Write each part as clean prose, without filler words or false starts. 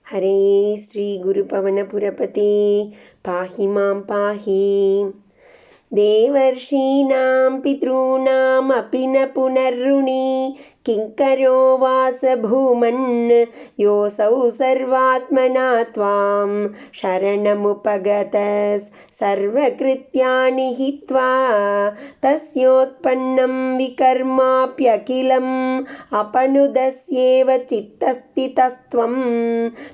हरे श्री गुरुपवनपुरपते पाहि मां पाहि। देवर्षीणां पितॄणामपि न पुनर्ऋणी किङ्करो वास भूमन् योऽसौ सर्वात्मना त्वां शरणमुपगतः सर्वकृत्यानि हित्वा तस्योत्पन्नं विकर्माप्यखिलम् अपनुदस्येव चित्तस्थितस्त्वं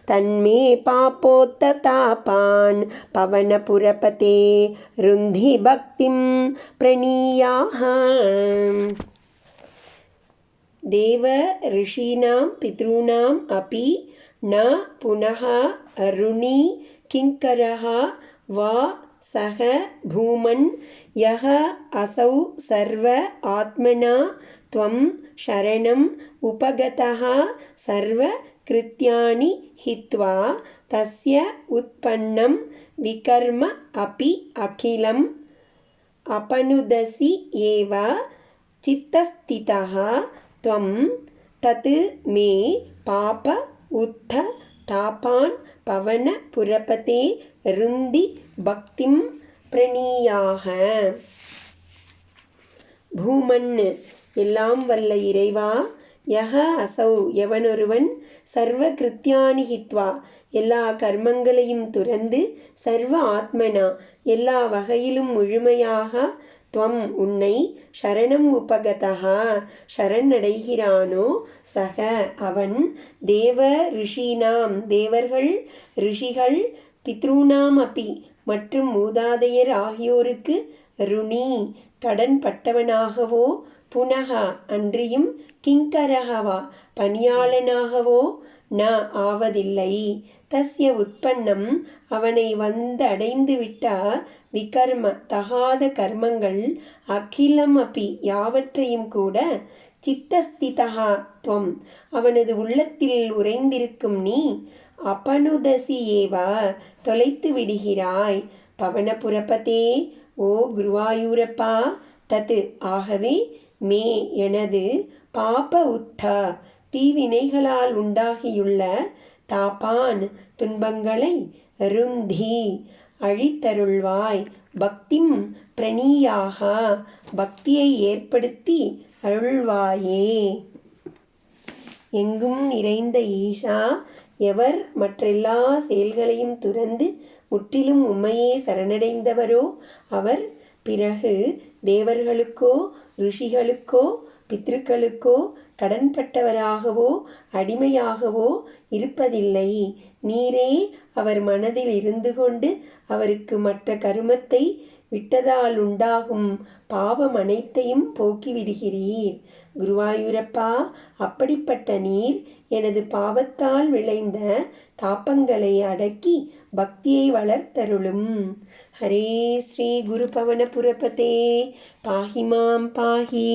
तन्मे पापोत्तापान् पवनपुरपते रुन्धि भक्तिं प्रणीयाः। देव ऋषीणां पितॄणाम् अपि न पुनः ऋणी किङ्करः वा सः भूमन् यः असौ सर्व आत्मना त्वं शरणम् उपगतः सर्वकृत्यानि हित्वा तस्य उत्पन्नं विकर्म अपि अखिलम् अपनुदसि एव चित्तस्थितः त्वं तत् मे पाप उत्थतापान् पवनपुरपते रुन्धि பக்திம் பிரணீயாக. பூமன் எல்லாம் வல்ல இறைவா, யஹ அசௌ எவனொருவன், சர்வ கிருத்தியானி ஹித்வா எல்லா கர்மங்களையும் துறந்து, சர்வ ஆத்மனா எல்லா வகையிலும் முழுமையாக, துவம் உன்னை, சரணம் உபகதா சரணடைகிறானோ சக அவன், தேவ ரிஷீனாம் தேவர்கள் ரிஷிகள், பித்ருணாம் அப்பி மற்றும் மூதாதையர் ஆகியோருக்கு, ருணி கடன் பட்டவனாகவோ, புனகா அன்றியும், கிங்கரகவா பணியாளனாகவோ ந ஆவதில்லை. தஸ்ய உற்பன்னம் அவனை வந்தடைந்து விட்ட விகர்ம தகாத கர்மங்கள், அகிலம் அப்பி யாவற்றையும் கூட, சித்தஸ்திதா துவம் அவனது உள்ளத்தில் உறைந்திருக்கும் நீ, அபனுதசி ஏவா தொலைத்து விடுகிறாய். பவனபுரபதே ஓ குருவாயூரப்பா, தத்து ஆகவே, மே எனது, பாப உத்தா தீவினைகளால் உண்டாகியுள்ள, தாபான் துன்பங்களை, ருந்தி அழித்தருள்வாய். பக்திம் பிரணீயாக பக்தியை ஏற்படுத்தி அருள்வாயே. எங்கும் நிறைந்த ஈஷா, எவர் மற்றெல்லா செயல்களையும் துறந்து முற்றிலும் உம்மையே சரணடைந்தவரோ அவர் பிறகு தேவர்களுக்கோ ரிஷிகளுக்கோ பித்ருக்களுக்கோ கடன்பட்டவராகவோ அடிமையாகவோ இருப்பதில்லை. நீரே அவர் மனதில் இருந்து கொண்டு அவருக்கு மற்ற கருமத்தை விட்டதால் உண்டாகும் பாவம் அனைத்தையும் போக்கிவிடுகிறீர். குருவாயூரப்பா, அப்படிப்பட்ட நீர் எனது பாவத்தால் விளைந்த தாபங்களை அடக்கி பக்தியை வளர்த்தருளும். ஹரே ஸ்ரீ குரு பவனபுரபதே பாஹி மாம் பாஹி.